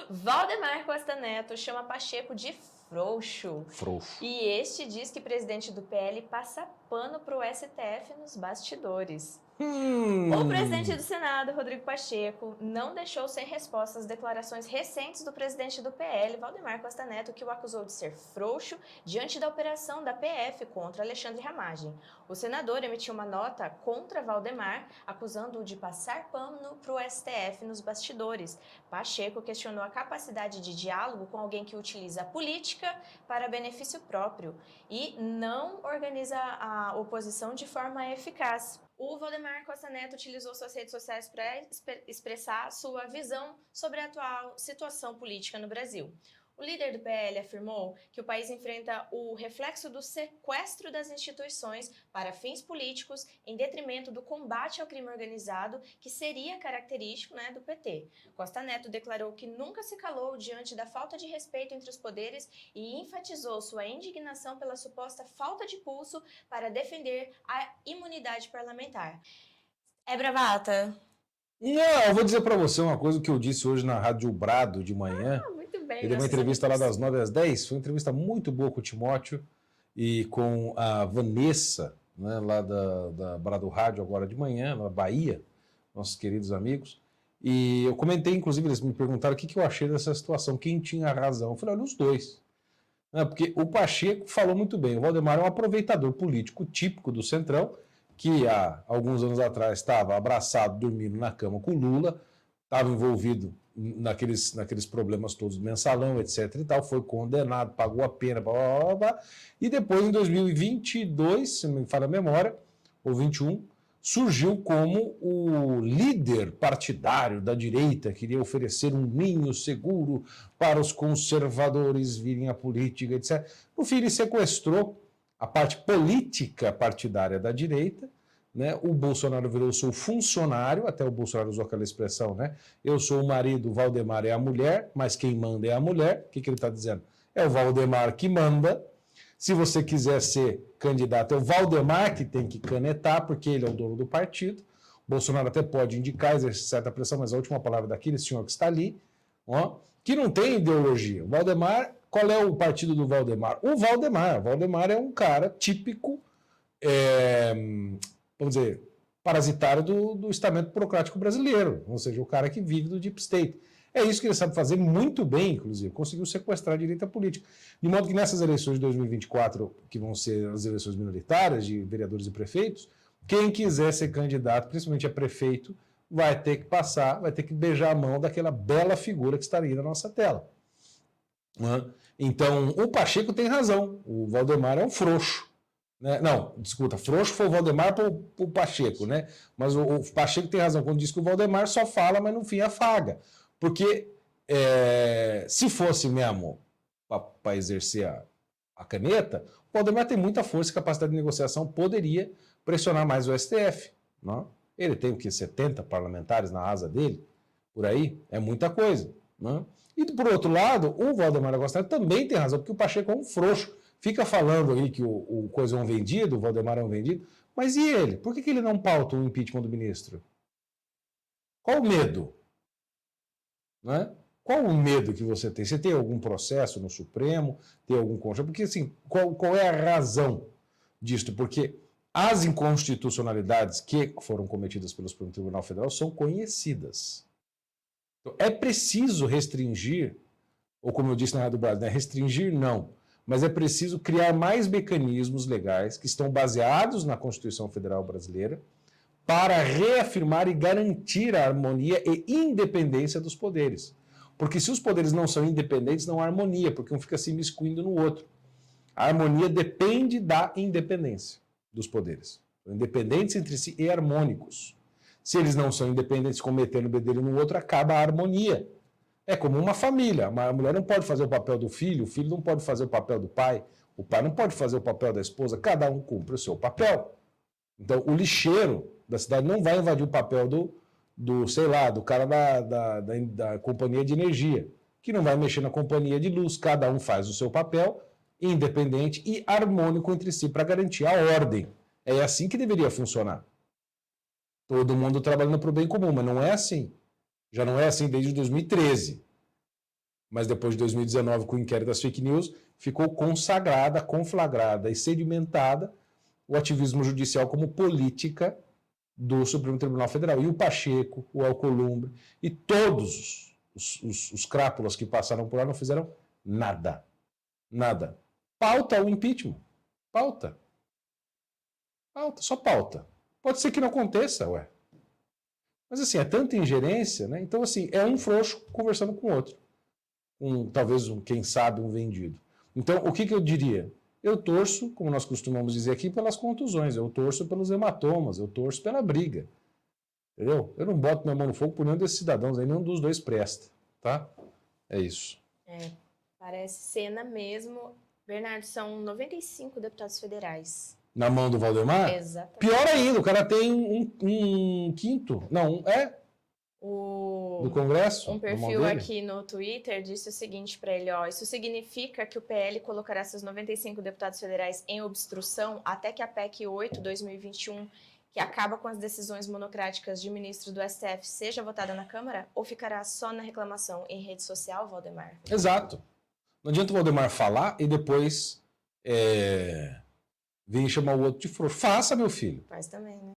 Valdemar Costa Neto chama Pacheco de frouxo. Frouxo. E este diz que presidente do PL passa pano para o STF nos bastidores. O presidente do Senado, Rodrigo Pacheco, não deixou sem resposta as declarações recentes do presidente do PL, Valdemar Costa Neto, que o acusou de ser frouxo diante da operação da PF contra Alexandre Ramagem. O senador emitiu uma nota contra Valdemar, acusando-o de passar pano para o STF nos bastidores. Pacheco questionou a capacidade de diálogo com alguém que utiliza a política para benefício próprio e não organiza a oposição de forma eficaz. O Valdemar Costa Neto utilizou suas redes sociais para expressar sua visão sobre a atual situação política no Brasil. O líder do PL afirmou que o país enfrenta o reflexo do sequestro das instituições para fins políticos em detrimento do combate ao crime organizado, que seria característico, do PT. Costa Neto declarou que nunca se calou diante da falta de respeito entre os poderes e enfatizou sua indignação pela suposta falta de pulso para defender a imunidade parlamentar. É bravata? Não, eu vou dizer para você uma coisa que eu disse hoje na Rádio Brado de manhã. Muito bem. Ele deu uma entrevista lá das 9 às 10. Foi uma entrevista muito boa com o Timóteo e com a Vanessa, lá da Brado Rádio, agora de manhã, na Bahia, nossos queridos amigos. E eu comentei, inclusive, eles me perguntaram o que eu achei dessa situação, quem tinha razão. Eu falei, olha, os dois. Porque o Pacheco falou muito bem, o Valdemar é um aproveitador político típico do Centrão, que há alguns anos atrás estava abraçado, dormindo na cama com o Lula, estava envolvido naqueles problemas todos do mensalão, etc. e tal, foi condenado, pagou a pena, blá, blá, blá, e depois, em 2022, se não me falha a memória, ou 21, surgiu como o líder partidário da direita, queria oferecer um ninho seguro para os conservadores virem à política, etc. No fim, ele sequestrou a parte política partidária da direita, o Bolsonaro virou seu funcionário, até o Bolsonaro usou aquela expressão, eu sou o marido, o Valdemar é a mulher, mas quem manda é a mulher. O que ele está dizendo? É o Valdemar que manda. Se você quiser ser candidato, é o Valdemar que tem que canetar, porque ele é o dono do partido. O Bolsonaro até pode indicar, exercer certa pressão, mas a última palavra daquele senhor que está ali, que não tem ideologia. O Valdemar, qual é o partido do Valdemar? O Valdemar é um cara típico, vamos dizer, parasitário do estamento burocrático brasileiro, ou seja, o cara que vive do deep state. É isso que ele sabe fazer muito bem, inclusive, conseguiu sequestrar a direita política. De modo que nessas eleições de 2024, que vão ser as eleições minoritárias de vereadores e prefeitos, quem quiser ser candidato, principalmente a prefeito, vai ter que passar, vai ter que beijar a mão daquela bela figura que está aí na nossa tela. Então, o Pacheco tem razão, o Valdemar é um frouxo. Não, desculpa, frouxo foi o Valdemar para o Pacheco, mas o Pacheco tem razão quando diz que o Valdemar só fala, mas no fim afaga. Porque se fosse mesmo para exercer a caneta, o Valdemar tem muita força e capacidade de negociação, poderia pressionar mais o STF. Não? Ele tem o que? 70 parlamentares na asa dele? Por aí? É muita coisa. Não? E por outro lado, o Valdemar Costa Neto também tem razão, porque o Pacheco é um frouxo. Fica falando aí que o coisa é um vendido, o Valdemar é um vendido, mas e ele? Por que ele não pauta o impeachment do ministro? Qual o medo? Qual o medo que você tem? Você tem algum processo no Supremo? Tem algum contra? Porque, assim, qual é a razão disto? Porque as inconstitucionalidades que foram cometidas pelo Supremo Tribunal Federal são conhecidas. Então, é preciso restringir, ou como eu disse na Rádio Brasil, restringir não, mas é preciso criar mais mecanismos legais que estão baseados na Constituição Federal Brasileira para reafirmar e garantir a harmonia e independência dos poderes. Porque se os poderes não são independentes, não há harmonia, porque um fica se imiscuindo no outro. A harmonia depende da independência dos poderes. São independentes entre si e harmônicos. Se eles não são independentes, cometendo bedelho no outro, acaba a harmonia. É como uma família. A mulher não pode fazer o papel do filho, o filho não pode fazer o papel do pai, o pai não pode fazer o papel da esposa, cada um cumpre o seu papel. Então, o lixeiro da cidade não vai invadir o papel do cara da companhia de energia, que não vai mexer na companhia de luz, cada um faz o seu papel, independente e harmônico entre si, para garantir a ordem. É assim que deveria funcionar. Todo mundo trabalhando para o bem comum, mas não é assim. Já não é assim desde 2013. Mas depois de 2019, com o inquérito das fake news, ficou consagrada, conflagrada e sedimentada o ativismo judicial como política do Supremo Tribunal Federal. E o Pacheco, o Alcolumbre e todos os crápulas que passaram por lá não fizeram nada. Nada. Pauta o impeachment. Pauta. Pauta, só pauta. Pode ser que não aconteça, ué. Mas assim, é tanta ingerência, né? Então, assim, é um frouxo conversando com o outro. Talvez, quem sabe, um vendido. Então, o que eu diria? Eu torço, como nós costumamos dizer aqui, pelas contusões, eu torço pelos hematomas, eu torço pela briga. Entendeu? Eu não boto minha mão no fogo por nenhum desses cidadãos, aí nenhum dos dois presta, tá? É isso. Parece cena mesmo. Bernardo, são 95 deputados federais. Na mão do Valdemar? Exatamente. Pior ainda, o cara tem um quinto. Não, do Congresso. Um perfil aqui no Twitter disse o seguinte para ele, ó, isso significa que o PL colocará seus 95 deputados federais em obstrução até que a PEC 8/2021, que acaba com as decisões monocráticas de ministro do STF, seja votada na Câmara, ou ficará só na reclamação em rede social, Valdemar? Exato. Não adianta o Valdemar falar e depois vir chamar o outro de frouxo. Faça, meu filho. Faz também, né?